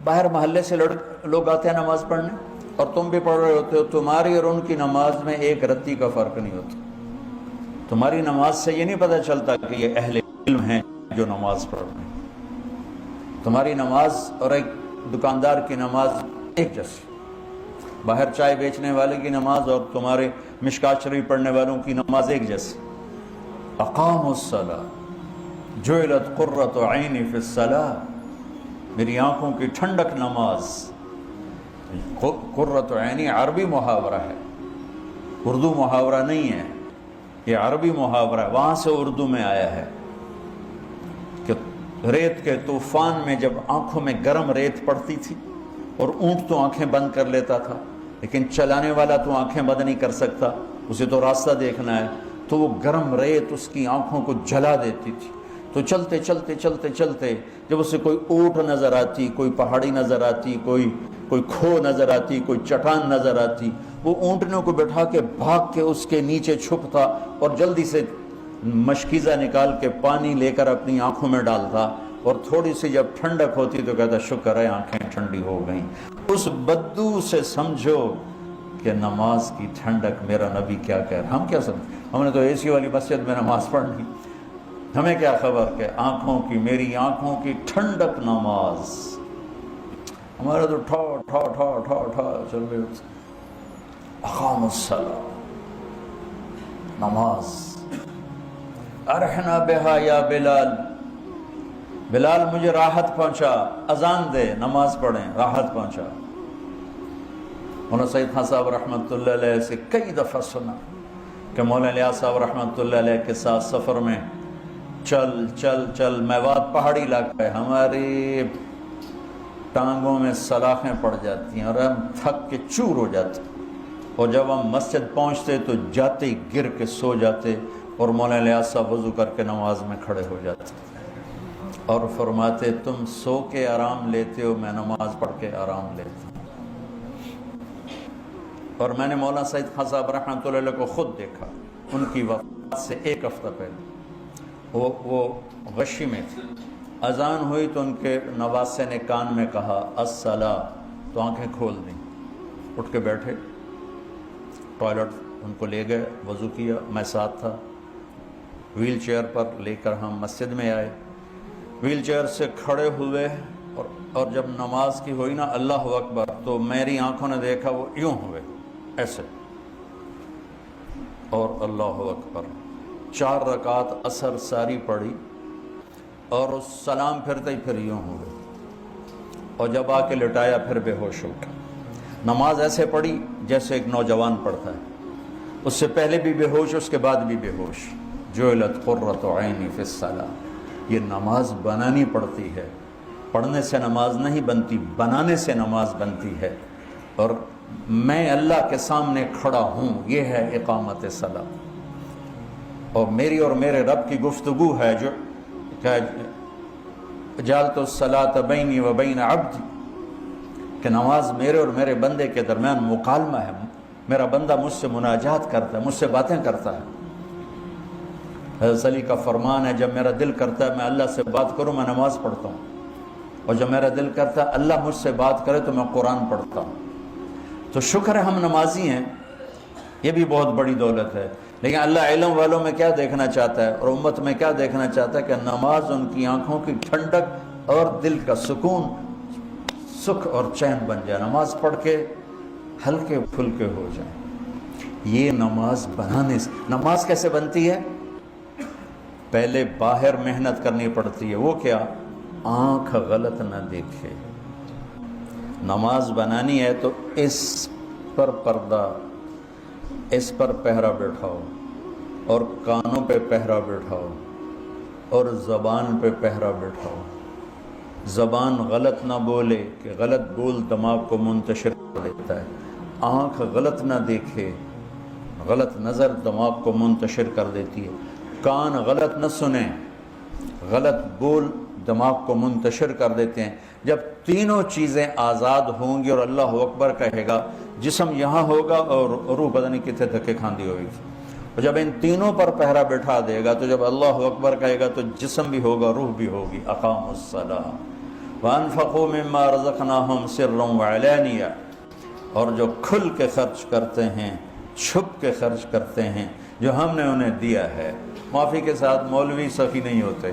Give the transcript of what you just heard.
باہر محلے سے لوگ آتے ہیں نماز پڑھنے اور تم بھی پڑھ رہے ہوتے ہو، تمہاری اور ان کی نماز میں ایک رتی کا فرق نہیں ہوتا۔ تمہاری نماز سے یہ نہیں پتہ چلتا کہ یہ اہل علم ہیں جو نماز پڑھ رہے ہیں۔ تمہاری نماز اور ایک دکاندار کی نماز ایک جیسی، باہر چائے بیچنے والے کی نماز اور تمہارے مشکات شریف پڑھنے والوں کی نماز ایک جیسی۔ اقاموا الصلاۃ جعلت قرۃ عینی فی الصلاۃ، میری آنکھوں کی ٹھنڈک نماز۔ قرۃ عینی عربی محاورہ ہے، اردو محاورہ نہیں ہے، یہ عربی محاورہ ہے، وہاں سے اردو میں آیا ہے کہ ریت کے طوفان میں جب آنکھوں میں گرم ریت پڑتی تھی اور اونٹ تو آنکھیں بند کر لیتا تھا، لیکن چلانے والا تو آنکھیں بند نہیں کر سکتا، اسے تو راستہ دیکھنا ہے، تو وہ گرم ریت اس کی آنکھوں کو جلا دیتی تھی۔ تو چلتے چلتے چلتے چلتے جب اسے کوئی اونٹ نظر آتی، کوئی پہاڑی نظر آتی، کوئی کھو نظر آتی، کوئی چٹان نظر آتی، وہ اونٹنوں کو بٹھا کے بھاگ کے اس کے نیچے چھپتا اور جلدی سے مشکیزہ نکال کے پانی لے کر اپنی آنکھوں میں ڈالتا، اور تھوڑی سی جب ٹھنڈک ہوتی تو کہتا شکر ہے آنکھیں ٹھنڈی ہو گئیں۔ اس بدو سے سمجھو کہ نماز کی ٹھنڈک میرا نبی کیا کہہ رہا ہے۔ ہم کیا سمجھ، ہم نے تو اے سی والی مسجد میں نماز پڑھنی، ہمیں کیا خبر کہ آنکھوں کی، میری آنکھوں کی ٹھنڈک نماز۔ ہمارا تو ٹھا ٹھا ٹھا ٹھا ٹھا چل رہے ہوتے۔ اقام الصلاۃ، نماز۔ ارحنا بہا یا بلال، بلال مجھے راحت پہنچا، اذان دے، نماز پڑھیں، راحت پہنچا۔ مولانا سعید خان صاحب رحمۃ اللہ علیہ سے کئی دفعہ سنا کہ مولانا الیاس صاحب رحمۃ اللہ علیہ کے ساتھ سفر میں چل چل چل، میوات پہاڑی علاقہ ہے، ہماری ٹانگوں میں سلاخیں پڑ جاتی ہیں اور ہم تھک کے چور ہو جاتے، اور جب ہم مسجد پہنچتے تو جاتے ہی گر کے سو جاتے، اور مولانا الیاس صاحب وضو کر کے نماز میں کھڑے ہو جاتے اور فرماتے تم سو کے آرام لیتے ہو، میں نماز پڑھ کے آرام لیتا ہوں۔ اور میں نے مولانا سعید خان صاحب رحمۃ اللہ علیہ کو خود دیکھا، ان کی وفات سے ایک ہفتہ پہلے وہ غشی میں تھے، اذان ہوئی تو ان کے نواسے نے کان میں کہا الصلاۃ، تو آنکھیں کھول دیں، اٹھ کے بیٹھے، ٹوائلٹ ان کو لے گئے، وضو کیا، میں ساتھ تھا، ویل چیئر پر لے کر ہم مسجد میں آئے، ویل چیئر سے کھڑے ہوئے، اور جب نماز کی ہوئی نا اللہ اکبر، تو میری آنکھوں نے دیکھا وہ یوں ہوئے ایسے، اور اللہ اکبر، 4 رکعت عصر ساری پڑھی، اور اس سلام پھرتے ہی پھر یوں ہو گئے، اور جب آ کے لٹایا پھر بے ہوش ہو گیا۔ نماز ایسے پڑھی جیسے ایک نوجوان پڑھتا ہے، اس سے پہلے بھی بے ہوش، اس کے بعد بھی بے ہوش۔ جعلت قرۃ عینی فی الصلاۃ، یہ نماز بنانی پڑتی ہے، پڑھنے سے نماز نہیں بنتی، بنانے سے نماز بنتی ہے۔ اور میں اللہ کے سامنے کھڑا ہوں، یہ ہے اقامت صلاۃ، اور میری اور میرے رب کی گفتگو ہے جو کہ جعلت الصلاۃ بینی و بین عبدی، کہ نماز میرے اور میرے بندے کے درمیان مکالمہ ہے، میرا بندہ مجھ سے مناجات کرتا ہے، مجھ سے باتیں کرتا ہے۔ حضرت علی کا فرمان ہے جب میرا دل کرتا ہے میں اللہ سے بات کروں میں نماز پڑھتا ہوں، اور جب میرا دل کرتا ہے اللہ مجھ سے بات کرے تو میں قرآن پڑھتا ہوں۔ تو شکر ہے ہم نمازی ہیں، یہ بھی بہت بڑی دولت ہے، لیکن اللہ علم والوں میں کیا دیکھنا چاہتا ہے اور امت میں کیا دیکھنا چاہتا ہے کہ نماز ان کی آنکھوں کی ٹھنڈک اور دل کا سکون، سکھ اور چین بن جائے، نماز پڑھ کے ہلکے پھلکے ہو جائیں۔ یہ نماز بنانے سے، نماز کیسے بنتی ہے؟ پہلے باہر محنت کرنی پڑتی ہے، وہ کیا؟ آنکھ غلط نہ دیکھے۔ نماز بنانی ہے تو اس پر پردہ، اس پر پہرا بٹھاؤ، اور کانوں پہ پہرا بٹھاؤ، اور زبان پہ پہرا بٹھاؤ۔ زبان غلط نہ بولے کہ غلط بول دماغ کو منتشر کر دیتا ہے، آنکھ غلط نہ دیکھے، غلط نظر دماغ کو منتشر کر دیتی ہے، کان غلط نہ سنیں، غلط بول دماغ کو منتشر کر دیتے ہیں۔ جب تینوں چیزیں آزاد ہوں گی اور اللہ اکبر کہے گا، جسم یہاں ہوگا اور روح پتہ نہیں کتنے دھکے کھاندی ہوگی، اور جب ان تینوں پر پہرا بٹھا دے گا تو جب اللہ اکبر کہے گا تو جسم بھی ہوگا، روح بھی ہوگی۔ اقام الصلاۃ، وَأَنفَقُوا مِمَّا رَزَقْنَاهُمْ سِرًّا وَعَلَانِيَةً، اور جو کھل کے خرچ کرتے ہیں، چھپ کے خرچ کرتے ہیں جو ہم نے انہیں دیا ہے۔ معافی کے ساتھ مولوی سخی نہیں ہوتے،